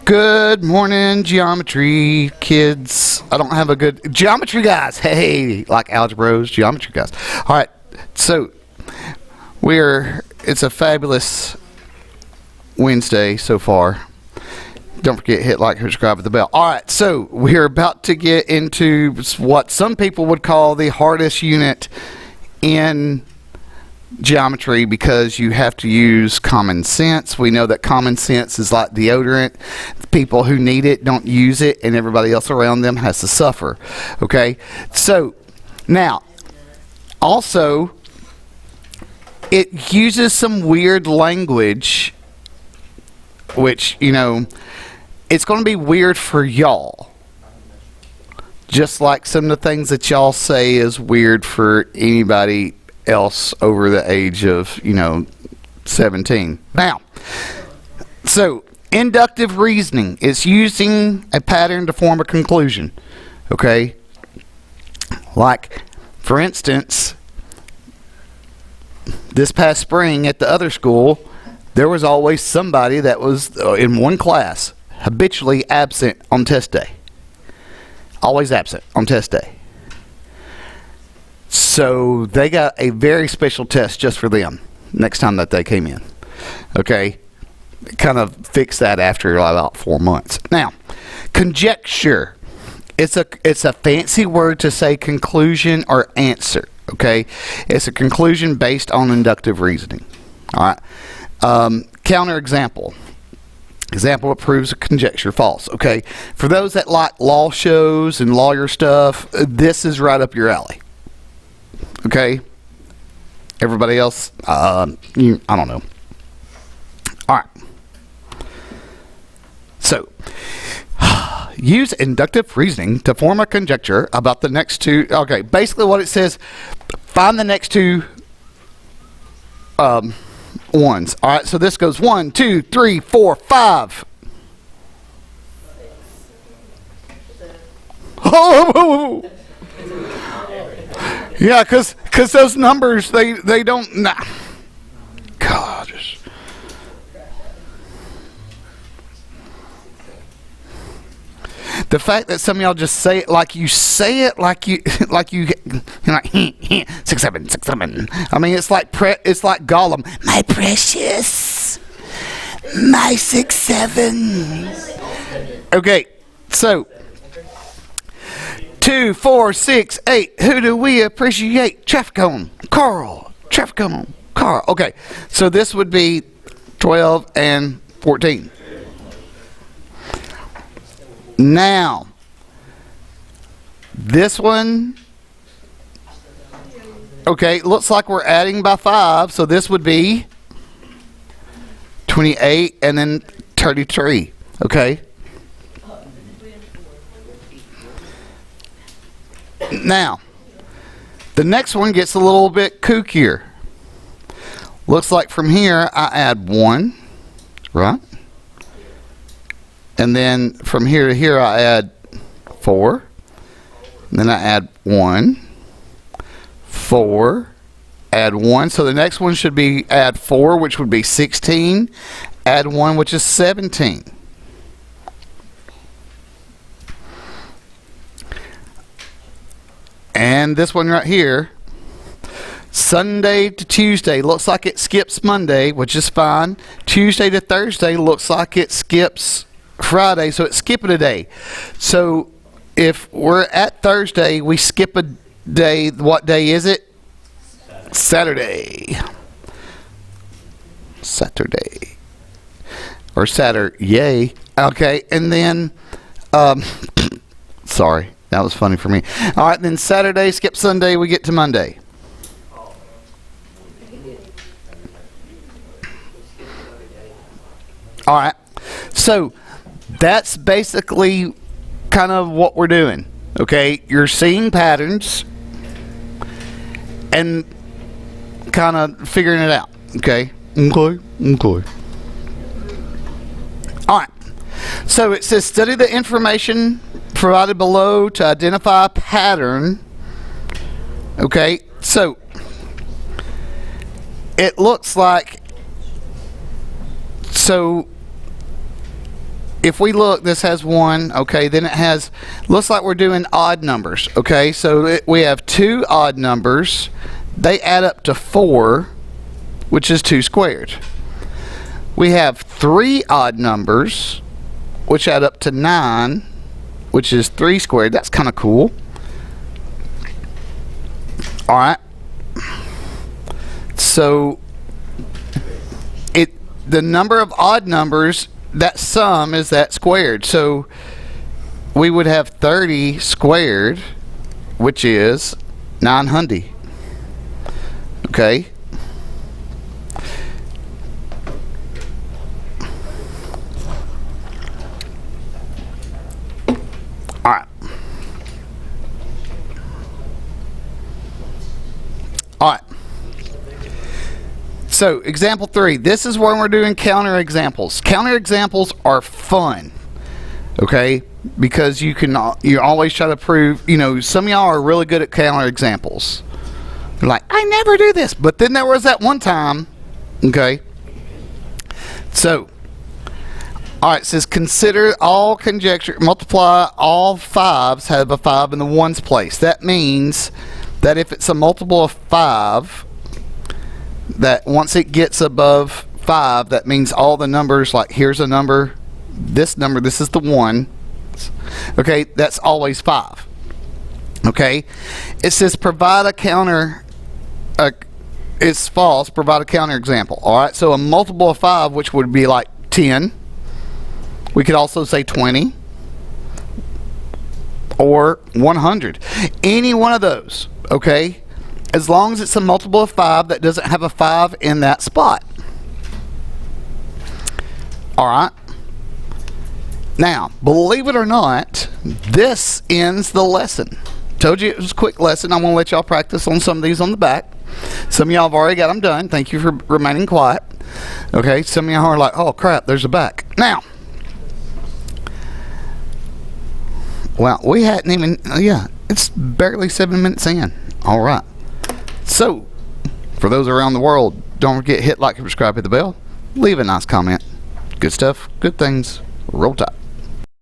Good morning, geometry kids. I don't have a good geometry guys. Hey, like algebras, geometry guys. All right, so it's a fabulous Wednesday so far. Don't forget, hit like, subscribe, with the bell. All right, so we're about to get into what some people would call the hardest unit in geometry because you have to use common sense. We know that common sense is like deodorant. People who need it don't use it, and everybody else around them has to suffer. Okay, so now also it uses some weird language, which, you know, it's going to be weird for y'all, just like some of the things that y'all say is weird for anybody else over the age of, 17. Now, so inductive reasoning is using a pattern to form a conclusion. Okay? Like, for instance, this past spring at the other school, there was always somebody that was in one class habitually absent on test day. Always absent on test day. So they got a very special test just for them next time that they came in. Okay? Kind of fix that after about 4 months. Now, conjecture. It's a fancy word to say conclusion or answer. Okay? It's a conclusion based on inductive reasoning. All right? Counter example. Example that proves a conjecture false. Okay? For those that like law shows and lawyer stuff, this is right up your alley. Okay? Everybody else, I don't know. All right. So, use inductive reasoning to form a conjecture about the next two. Okay, basically what it says, find the next two ones. All right, so this goes 1, 2, 3, 4, 5. Oh! Yeah, because those numbers, they don't... Nah. God. The fact that some of y'all just say it like you 6, 7, 6, 7. I mean, it's like Gollum. My precious. My 6, 7. Okay, so... 2, 4, 6, 8. Who do we appreciate? Traffic cone. Carl. Traffic cone. Carl. Okay. So this would be 12 and 14. Now, this one, okay, looks like we're adding by 5. So this would be 28 and then 33. Okay. Now, the next one gets a little bit kookier. Looks like from here I add 1, right? And then from here to here I add 4. And then I add 1, 4, add 1. So the next one should be add 4, which would be 16. Add 1, which is 17. And this one right here, Sunday to Tuesday, looks like it skips Monday, which is fine. Tuesday to Thursday looks like it skips Friday, so it's skipping a day. So if we're at Thursday, we skip a day. What day is it? Saturday. Saturday. Or Saturday. Okay, and then, sorry. That was funny for me. All right, then Saturday, skip Sunday, we get to Monday. All right. So that's basically kind of what we're doing. Okay? You're seeing patterns and kind of figuring it out. Okay? Okay. All right. So it says study the information provided below to identify a pattern. Okay, so it looks like, so if we look, this has 1, okay, then it has, looks like we're doing odd numbers, okay, so we have 2 odd numbers, they add up to 4, which is 2 squared. We have 3 odd numbers, which add up to 9, which is 3 squared. That's kind of cool. Alright, so the number of odd numbers, that sum is that squared. So we would have 30 squared, which is 900. Okay. All right. All right. So, example 3. This is when we're doing counter examples. Counter examples are fun, okay? Because you always try to prove, some of y'all are really good at counter examples. You're like, I never do this. But then there was that one time, okay? So, all right, it says consider all conjecture, multiply all 5s have a 5 in the ones place. That means that if it's a multiple of 5, that once it gets above 5, that means all the numbers, like here's a number, this is the 1, okay, that's always 5. Okay, it says provide a counter, it's false, provide a counter example. Alright, so a multiple of 5, which would be like 10, we could also say 20 or 100, any one of those, okay, as long as it's a multiple of 5 that doesn't have a 5 in that spot. Alright. Now, believe it or not, this ends the lesson. Told you it was a quick lesson. I'm going to let y'all practice on some of these on the back. Some of y'all have already got them done. Thank you for remaining quiet. Okay, some of y'all are like, oh crap, there's a back. Now, well, we hadn't even, it's barely 7 minutes in. Alright. So, for those around the world, don't forget, hit like and subscribe, hit the bell, leave a nice comment. Good stuff, good things, roll tide.